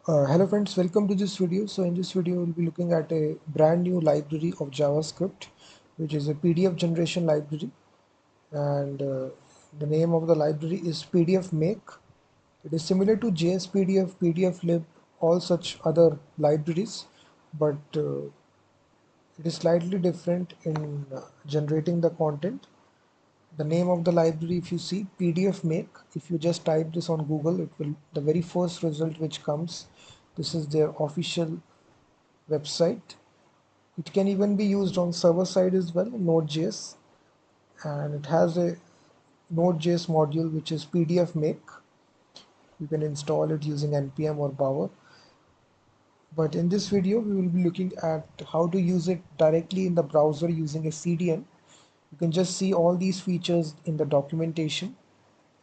Hello friends, welcome to this video. So in this video, we'll be looking at a brand new library of JavaScript, which is a PDF generation library. And the name of the library is PDFMake. It is similar to JSPDF, PDFlib, all such other libraries, but it is slightly different in generating the content. The name of the library, if you see PDFMake, if you just type this on Google, it will the very first result which comes. This is their official website. It can even be used on server side as well, Node.js, and it has a Node.js module which is PDFMake. You can install it using npm or bower. But in this video, we will be looking at how to use it directly in the browser using a CDN. You can just see all these features in the documentation,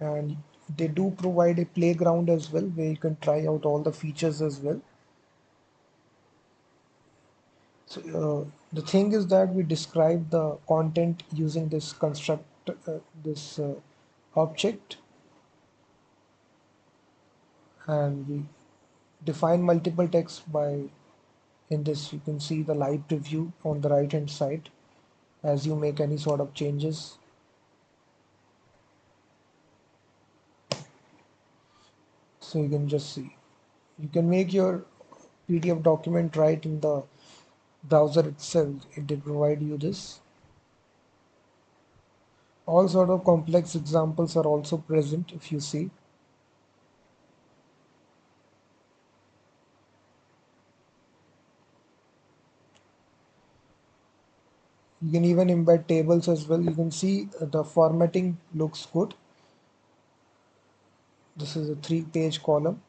and they do provide a playground as well where you can try out all the features as well. So the thing is that we describe the content using this construct, this object, and we define multiple texts by, in this you can see the live preview on the right hand side as you make any sort of changes. So you can just see, you can make your PDF document right in the browser itself. It did provide you this. All sort of complex examples are also present if you see. You can even embed tables as well. You can see the formatting looks good. This is a 3-page column.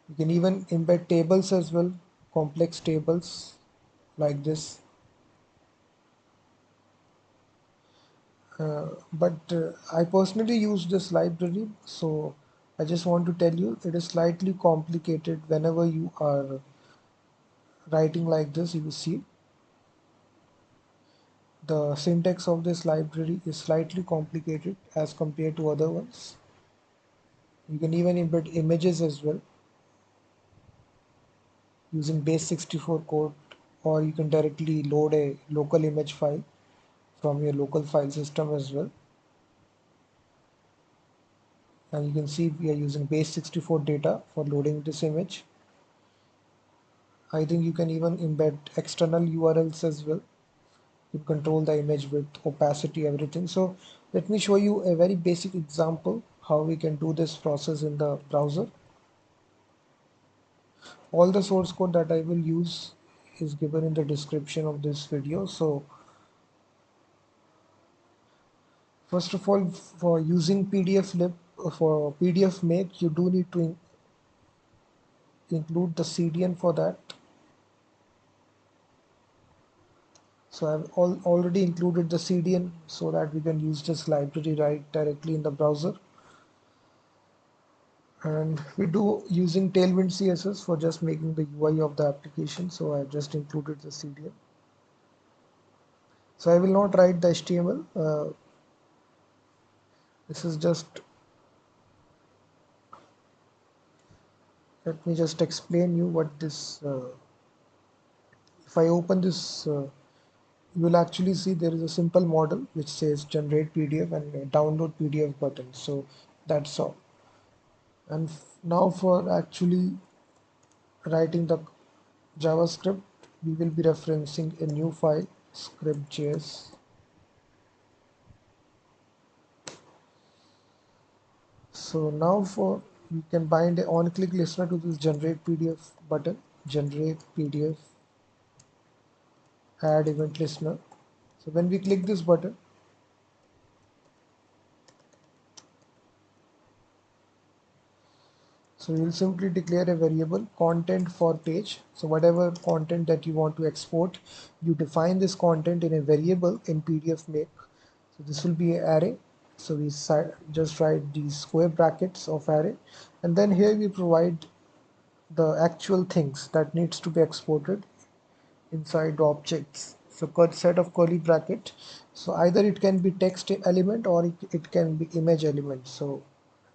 You can even embed tables as well, complex tables like this. But I personally use this library, so I just want to tell you it is slightly complicated whenever you are writing like this. You will see the syntax of this library is slightly complicated as compared to other ones. You can even embed images as well using base64 code, or you can directly load a local image file from your local file system as well. And you can see we are using base64 data for loading this image. I think you can even embed external URLs as well. You control the image width, opacity, everything. So let me show you a very basic example how we can do this process in the browser. All the source code that I will use is given in the description of this video. So first of all, for using PDFlib, for PDFMake, you do need to include the CDN for that. So I've already included the CDN so that we can use this library right directly in the browser. And we do using Tailwind CSS for just making the UI of the application. So I've just included the CDN. So I will not write the HTML. This is just, let me just explain you what this, if I open this, you will actually see there is a simple model which says generate PDF and download PDF button. So that's all. And now for actually writing the JavaScript, we will be referencing a new file, script.js. So now for, you can bind a on-click listener to this generate PDF button, generate PDF, add event listener. So when we click this button, so you will simply declare a variable content for page. So whatever content that you want to export, you define this content in a variable in PDFMake. So this will be an array. So we just write these square brackets of array, and then here we provide the actual things that needs to be exported inside the objects. So set of curly bracket. So either it can be text element or it can be image element. So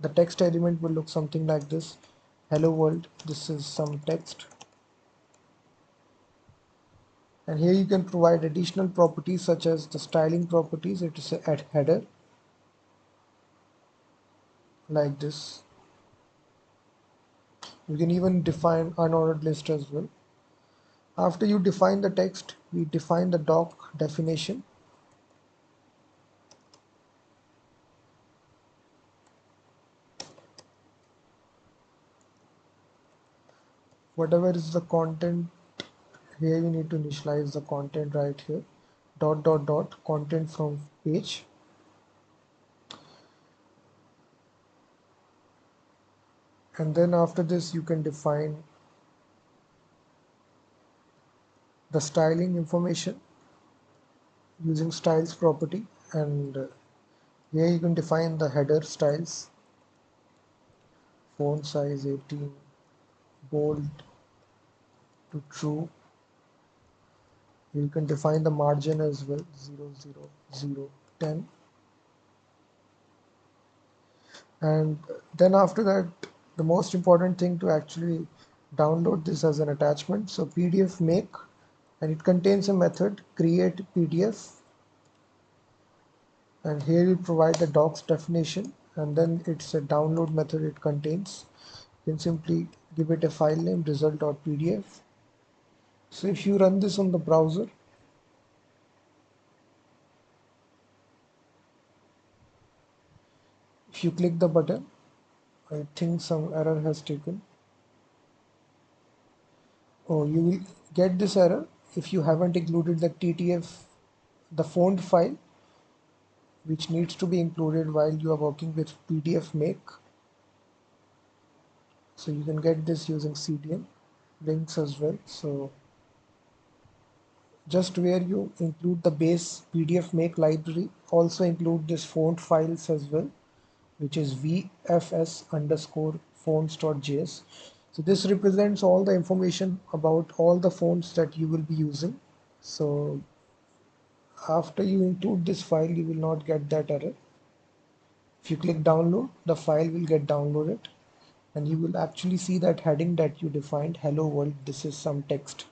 the text element will look something like this. hello world, this is some text. And here you can provide additional properties such as the styling properties. It is a header like this. You can even define unordered list as well. After you define the text, we define the doc definition. Whatever is the content, here you need to initialize the content right here. Dot dot dot content from page. And then after this you can define the styling information using styles property, and here you can define the header styles, font size 18, bold to true. You can define the margin as well, 0 0 0 10. And then after that, the most important thing to actually download this as an attachment. So PDFMake, and it contains a method create PDF, and here you provide the docs definition, and then it's a download method it contains. You can simply give it a file name result.pdf. So if you run this on the browser, if you click the button, I think some error has taken. Oh, you will get this error if you haven't included the TTF, the font file, which needs to be included while you are working with PDFMake. So you can get this using CDN links as well. So just where you include the base PDFMake library, also include this font files as well, which is vfs underscore fonts.js. So this represents all the information about all the fonts that you will be using. So after you include this file, you will not get that error. If you click download, the file will get downloaded, and you will actually see that heading that you defined, hello world, this is some text.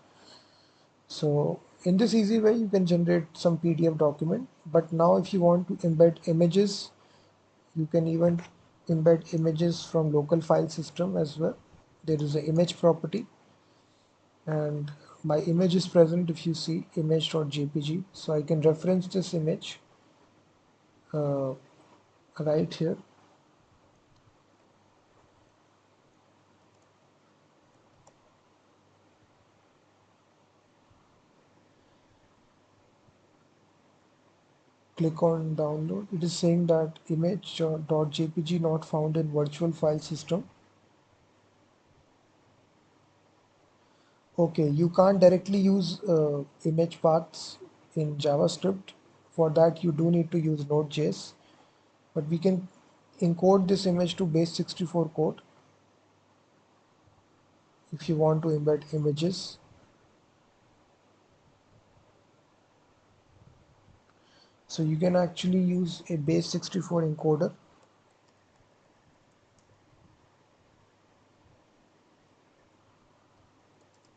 So in this easy way, you can generate some PDF document. But now if you want to embed images, you can even embed images from local file system as well. There is an image property, and my image is present if you see image.jpg. So I can reference this image uh, right here. Click on download. It is saying that image.jpg not found in virtual file system. Okay, you can't directly use image paths in JavaScript. For that, you do need to use Node.js, but we can encode this image to base64 code if you want to embed images. So you can actually use a base64 encoder.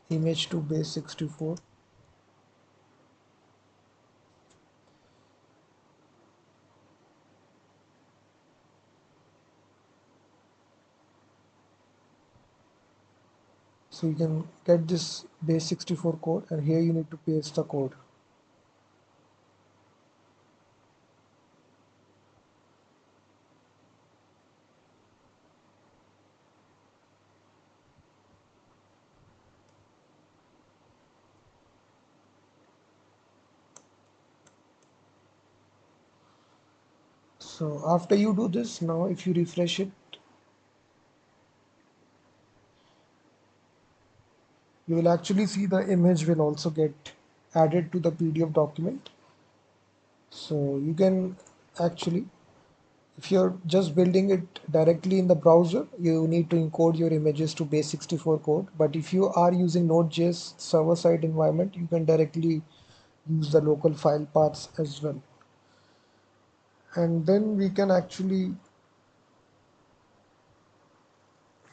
Image to base64. So you can get this base64 code, and here you need to paste the code. So after you do this, now if you refresh it, you will actually see the image will also get added to the PDF document. So you can actually, if you're just building it directly in the browser, you need to encode your images to base64 code. But if you are using Node.js server-side environment, you can directly use the local file paths as well. And then we can actually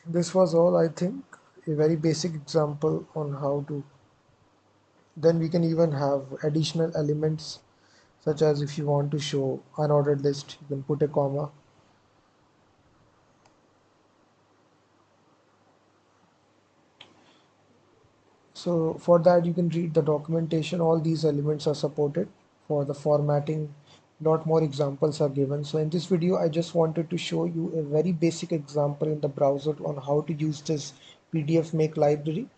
This was all, I think, a very basic example on how to. Then we can even have additional elements, such as if you want to show unordered list, you can put a comma. So for that, you can read the documentation. All these elements are supported. For the formatting, lot more examples are given. So in this video, I just wanted to show you a very basic example in the browser on how to use this PDFMake library.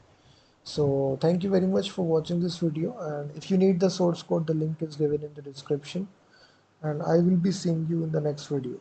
So thank you very much for watching this video, and if you need the source code, the link is given in the description, and I will be seeing you in the next video.